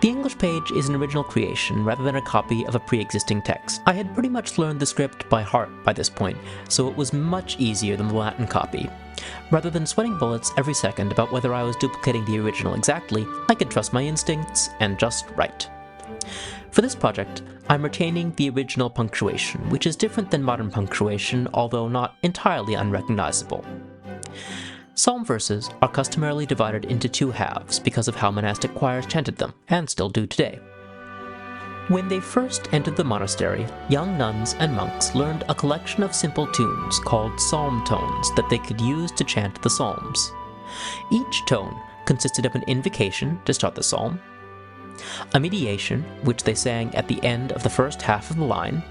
The English page is an original creation rather than a copy of a pre-existing text. I had pretty much learned the script by heart by this point, so it was much easier than the Latin copy. Rather than sweating bullets every second about whether I was duplicating the original exactly, I could trust my instincts and just write. For this project, I'm retaining the original punctuation, which is different than modern punctuation, although not entirely unrecognizable. Psalm verses are customarily divided into two halves because of how monastic choirs chanted them, and still do today. When they first entered the monastery, young nuns and monks learned a collection of simple tunes called psalm tones that they could use to chant the psalms. Each tone consisted of an invocation to start the psalm, a mediation, which they sang at the end of the first half of the line,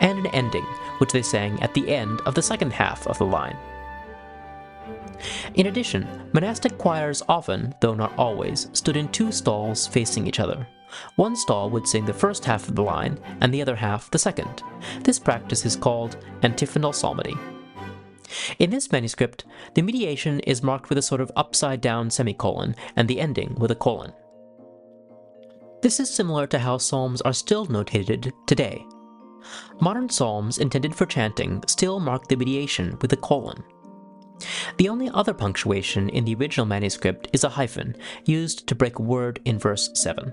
and an ending, which they sang at the end of the second half of the line. In addition, monastic choirs often, though not always, stood in two stalls facing each other. One stall would sing the first half of the line, and the other half the second. This practice is called antiphonal psalmody. In this manuscript, the mediation is marked with a sort of upside-down semicolon, and the ending with a colon. This is similar to how psalms are still notated today. Modern psalms intended for chanting still mark the mediation with a colon. The only other punctuation in the original manuscript is a hyphen, used to break a word in verse 7.